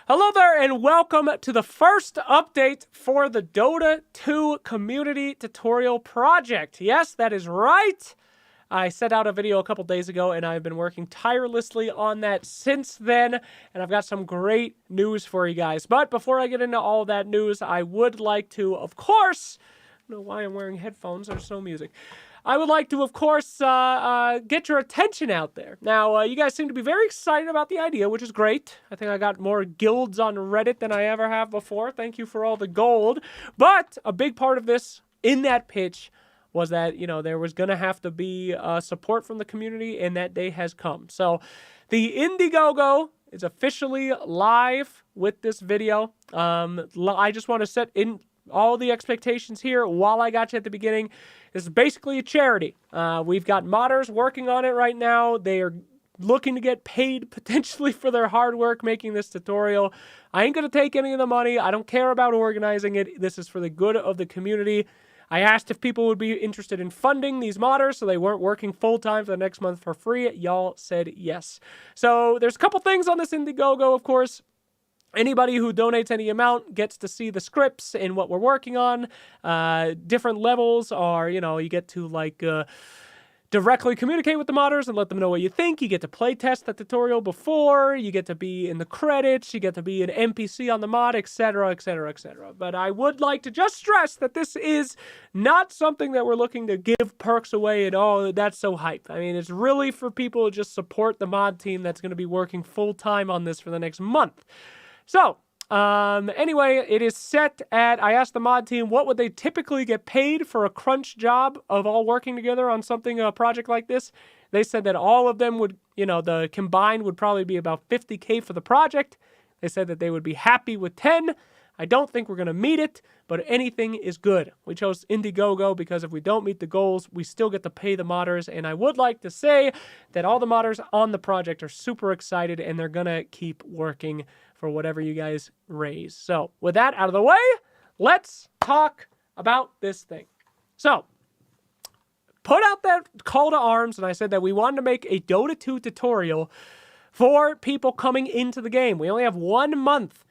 Hello there and welcome to the first update for the Dota 2 community tutorial project. Yes, that is right. I sent out a video a couple days ago and I've been working tirelessly on that since then, and I've got some great news for you guys. But before I get into all that news, I would like to, of course, I don't know why I'm wearing headphones, there's no music. I would like to, of course, get your attention out there. Now, you guys seem to be very excited about the idea, which is great. I think I got more guilds on Reddit than I ever have before. Thank you for all the gold. But a big part of this, in that pitch, was that, there was going to have to be support from the community, and that day has come. So, the Indiegogo is officially live with this video. I just want to set in all the expectations here while I got you at the beginning. This is basically a charity. We've got modders working on it right now. They are looking to get paid potentially for their hard work making this tutorial. I ain't going to take any of the money. I don't care about organizing it. This is for the good of the community. I asked if people would be interested in funding these modders so they weren't working full-time for the next month for free. Y'all said yes. So there's a couple things on this Indiegogo, of course. Anybody who donates any amount gets to see the scripts and what we're working on. Different levels are, you get to, directly communicate with the modders and let them know what you think. You get to play test the tutorial before. You get to be in the credits. You get to be an NPC on the mod, etc., etc., etc. But I would like to just stress that this is not something that we're looking to give perks away and, oh, that's so hype. I mean, it's really for people to just support the mod team that's going to be working full-time on this for the next month. So, anyway, it is set at, I asked the mod team, what would they typically get paid for a crunch job of all working together on something, a project like this? They said that all of them would, the combined would probably be about $50K for the project. They said that they would be happy with 10. I don't think we're going to meet it, but anything is good. We chose Indiegogo because if we don't meet the goals, we still get to pay the modders. And I would like to say that all the modders on the project are super excited and they're going to keep working for whatever you guys raise. So with that out of the way, let's talk about this thing. So, put out that call to arms, and I said that we wanted to make a Dota 2 tutorial for people coming into the game. We only have 1 month.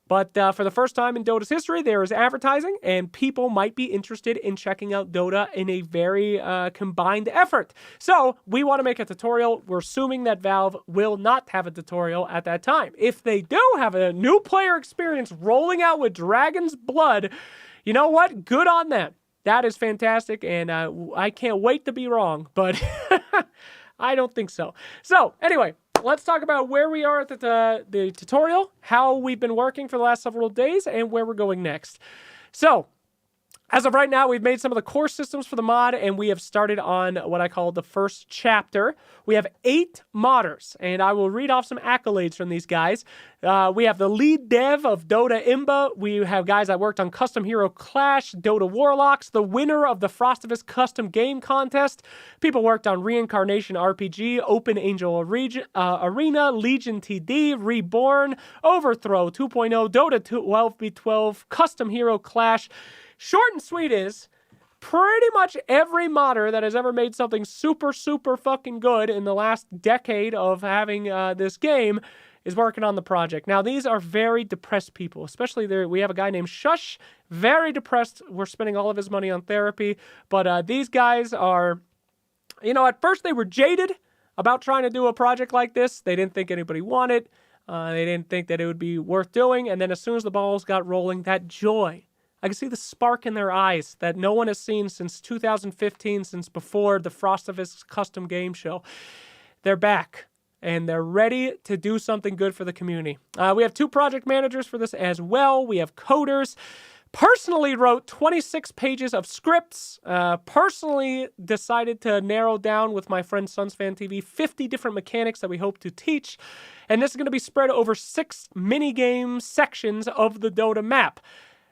But for the first time in Dota's history, there is advertising, and people might be interested in checking out Dota in a very combined effort. So we want to make a tutorial. We're assuming that Valve will not have a tutorial at that time. If they do have a new player experience rolling out with Dragon's Blood, you know what? Good on them. That is fantastic, and I can't wait to be wrong, but I don't think so. So anyway, let's talk about where we are at the tutorial, how we've been working for the last several days, and where we're going next. So, as of right now, we've made some of the core systems for the mod, and we have started on what I call the first chapter. We have 8 modders, and I will read off some accolades from these guys. We have the lead dev of Dota Imba. We have guys that worked on Custom Hero Clash, Dota Warlocks, the winner of the Frostivus Custom Game Contest. People worked on Reincarnation RPG, Open Angel Arena, Legion TD, Reborn, Overthrow 2.0, Dota 12v12, Custom Hero Clash. Short and sweet is, pretty much every modder that has ever made something super, super fucking good in the last decade of having this game is working on the project. Now, these are very depressed people, especially there. We have a guy named Shush, very depressed. We're spending all of his money on therapy, but these guys are, at first they were jaded about trying to do a project like this. They didn't think anybody wanted. They didn't think that it would be worth doing, and then as soon as the balls got rolling, that joy, I can see the spark in their eyes that no one has seen since 2015, since before the Frostivus Custom Game Show. They're back, and they're ready to do something good for the community. We have 2 project managers for this as well. We have coders. Personally wrote 26 pages of scripts. Personally decided to narrow down with my friend Sunsfan TV 50 different mechanics that we hope to teach. And this is going to be spread over 6 minigame sections of the Dota map.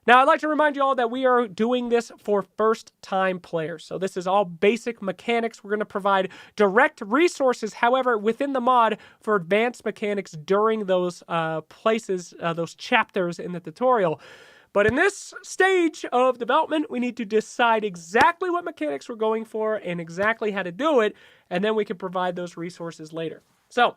Now, I'd like to remind you all that we are doing this for first-time players. So this is all basic mechanics. We're going to provide direct resources, however, within the mod for advanced mechanics during those those chapters in the tutorial. But in this stage of development, we need to decide exactly what mechanics we're going for and exactly how to do it, and then we can provide those resources later. So,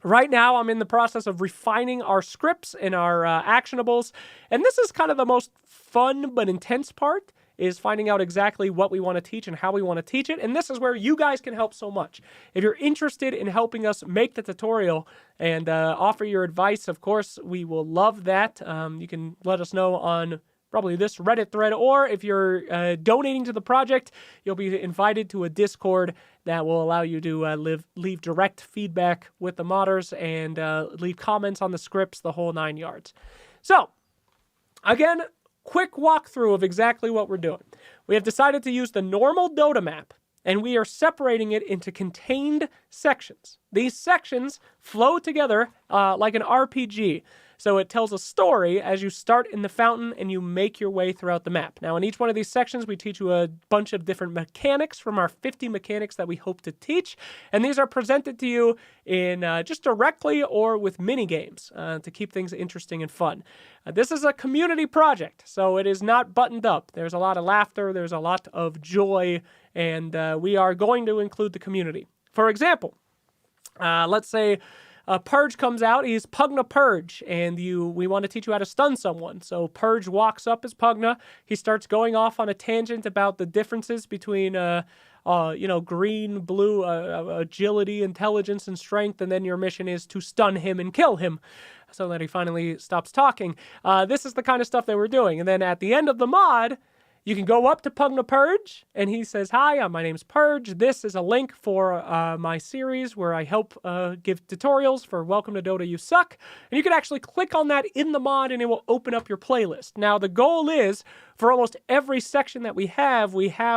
Right now, I'm in the process of refining our scripts and our actionables, and this is kind of the most fun but intense part, is finding out exactly what we want to teach and how we want to teach it, and this is where you guys can help so much. If you're interested in helping us make the tutorial and offer your advice, of course, we will love that. You can let us know on probably this Reddit thread, or if you're donating to the project, you'll be invited to a Discord that will allow you to leave direct feedback with the modders and leave comments on the scripts, the whole 9 yards. So, again, quick walkthrough of exactly what we're doing. We have decided to use the normal Dota map, and we are separating it into contained sections. These sections flow together like an RPG. So it tells a story as you start in the fountain and you make your way throughout the map. Now, in each one of these sections, we teach you a bunch of different mechanics from our 50 mechanics that we hope to teach. And these are presented to you in just directly or with mini games to keep things interesting and fun. This is a community project, so it is not buttoned up. There's a lot of laughter, there's a lot of joy, and we are going to include the community. For example, let's say Purge comes out, he's Pugna Purge, and we want to teach you how to stun someone. So Purge walks up as Pugna, he starts going off on a tangent about the differences between, green, blue, agility, intelligence, and strength, and then your mission is to stun him and kill him so that he finally stops talking. This is the kind of stuff that we're doing. And then at the end of the mod, you can go up to Pugna Purge, and he says, "Hi, my name's Purge. This is a link for my series where I help give tutorials for Welcome to Dota You Suck." And you can actually click on that in the mod, and it will open up your playlist. Now, the goal is, for almost every section that we have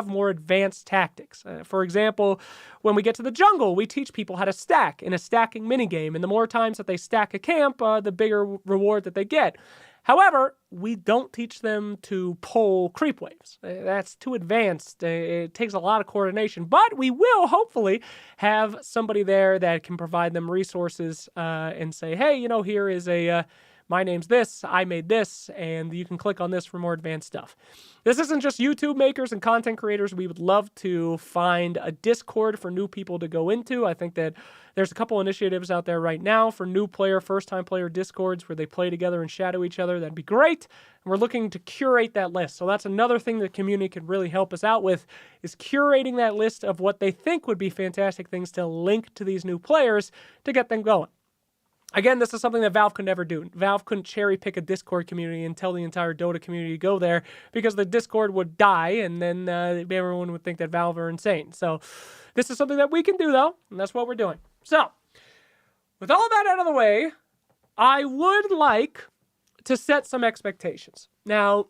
more advanced tactics. For example, when we get to the jungle, we teach people how to stack in a stacking minigame, and the more times that they stack a camp, the bigger reward that they get. However, we don't teach them to pull creep waves. That's too advanced. It takes a lot of coordination. But we will hopefully have somebody there that can provide them resources and say, hey, here is my name's this, I made this, and you can click on this for more advanced stuff. This isn't just YouTube makers and content creators. We would love to find a Discord for new people to go into. I think that there's a couple initiatives out there right now for new player, first-time player Discords where they play together and shadow each other. That'd be great. And we're looking to curate that list. So that's another thing the community could really help us out with, is curating that list of what they think would be fantastic things to link to these new players to get them going. Again, this is something that Valve could never do. Valve couldn't cherry pick a Discord community and tell the entire Dota community to go there, because the Discord would die and then everyone would think that Valve are insane. So this is something that we can do, though, and that's what we're doing. So with all that out of the way, I would like to set some expectations. Now,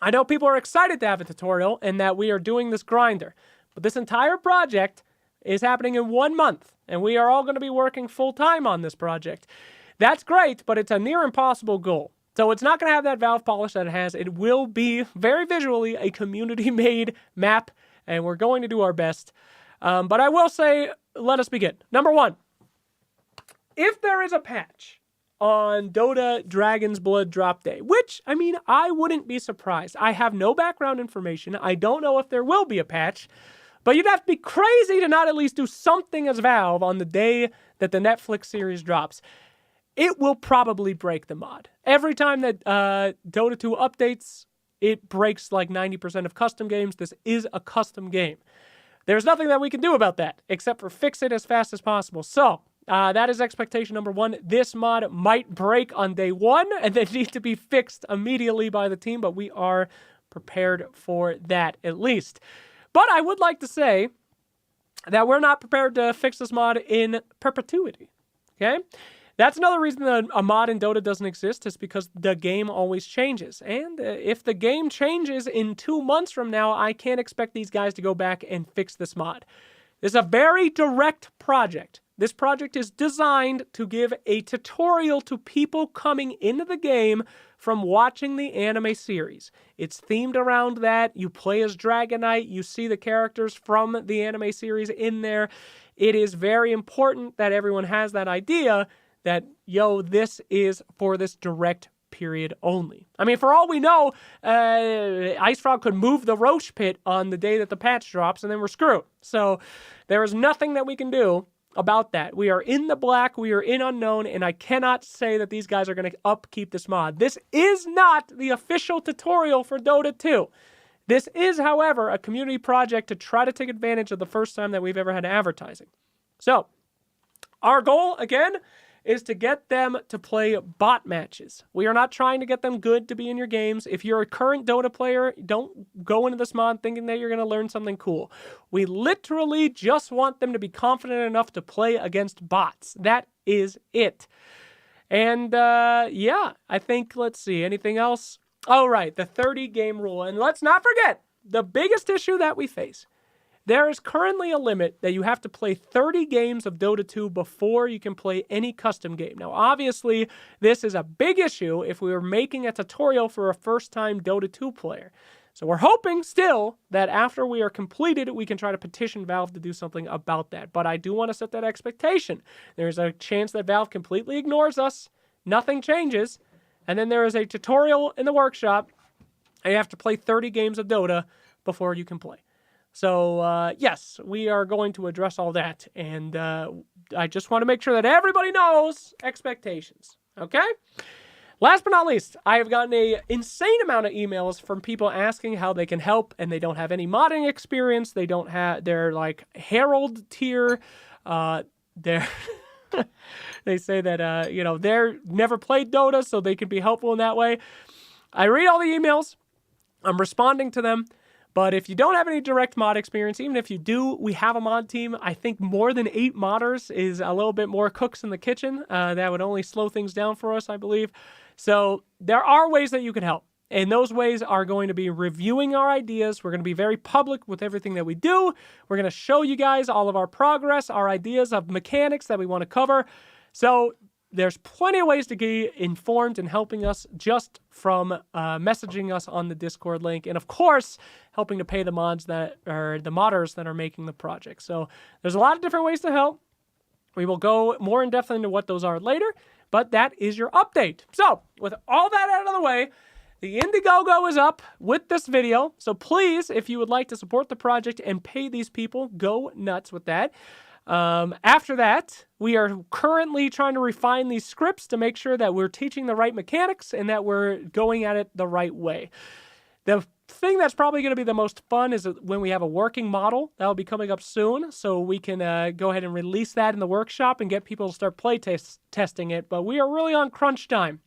I know people are excited to have a tutorial and that we are doing this grinder, but this entire project is happening in 1 month, and we are all going to be working full-time on this project. That's great, but it's a near impossible goal. So it's not going to have that Valve polish that it has. It will be, very visually, a community-made map, and we're going to do our best. But I will say, let us begin. Number 1, if there is a patch on Dota Dragon's Blood Drop Day, which, I wouldn't be surprised. I have no background information. I don't know if there will be a patch. But you'd have to be crazy to not at least do something as Valve on the day that the Netflix series drops. It will probably break the mod. Every time that Dota 2 updates, it breaks like 90% of custom games. This is a custom game. There's nothing that we can do about that, except for fix it as fast as possible. So, that is expectation number 1. This mod might break on day 1, and then need to be fixed immediately by the team, but we are prepared for that at least. But I would like to say that we're not prepared to fix this mod in perpetuity, okay? That's another reason that a mod in Dota doesn't exist, is because the game always changes. And if the game changes in 2 months from now, I can't expect these guys to go back and fix this mod. This is a very direct project. This project is designed to give a tutorial to people coming into the game from watching the anime series. It's themed around that. You play as Dragon Knight. You see the characters from the anime series in there. It is very important that everyone has that idea that, this is for this direct period only. For all we know, IceFrog could move the Roche pit on the day that the patch drops, and then we're screwed. So there is nothing that we can do about that. We are in the black, we are in unknown, and I cannot say that these guys are going to upkeep this mod. This is not the official tutorial for Dota 2. This is, however, a community project to try to take advantage of the first time that we've ever had advertising. So, our goal, again, is to get them to play bot matches. We are not trying to get them good to be in your games. If you're a current Dota player, don't go into this mod thinking that you're going to learn something cool. We literally just want them to be confident enough to play against bots. That is it. And, yeah, I think, let's see, anything else? Oh, right, the 30-game rule. And let's not forget, the biggest issue that we face. There is currently a limit that you have to play 30 games of Dota 2 before you can play any custom game. Now, obviously, this is a big issue if we were making a tutorial for a first-time Dota 2 player. So we're hoping still that after we are completed, we can try to petition Valve to do something about that. But I do want to set that expectation. There's a chance that Valve completely ignores us, nothing changes, and then there is a tutorial in the workshop, and you have to play 30 games of Dota before you can play. So, yes, we are going to address all that, and I just want to make sure that everybody knows expectations, okay? Last but not least, I have gotten an insane amount of emails from people asking how they can help, and they don't have any modding experience. They don't have, they're like Herald tier. They're, they say that, you know, they're never played Dota, so they can be helpful in that way. I read all the emails. I'm responding to them. But if you don't have any direct mod experience, even if you do, we have a mod team. I think more than 8 modders is a little bit more cooks in the kitchen. That would only slow things down for us, I believe. So there are ways that you can help. And those ways are going to be reviewing our ideas. We're going to be very public with everything that we do. We're going to show you guys all of our progress, our ideas of mechanics that we want to cover. So there's plenty of ways to get informed and helping us just from messaging us on the Discord link. And of course, helping to pay the mods that are the modders that are making the project. So there's a lot of different ways to help. We will go more in depth into what those are later, but that is your update. So with all that out of the way, the Indiegogo is up with this video. So please, if you would like to support the project and pay these people, go nuts with that. After that, we are currently trying to refine these scripts to make sure that we're teaching the right mechanics and that we're going at it the right way. The thing that's probably going to be the most fun is when we have a working model. That'll be coming up soon, so we can go ahead and release that in the workshop and get people to start play testing it. But we are really on crunch time.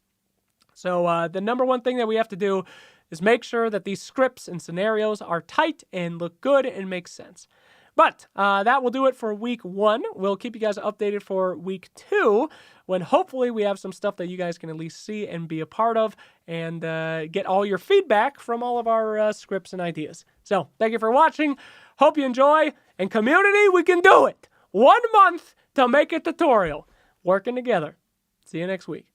So the number one thing that we have to do is make sure that these scripts and scenarios are tight and look good and make sense. But that will do it for week 1. We'll keep you guys updated for week 2, when hopefully we have some stuff that you guys can at least see and be a part of and get all your feedback from all of our scripts and ideas. So thank you for watching. Hope you enjoy. And community, we can do it. 1 month to make a tutorial. Working together. See you next week.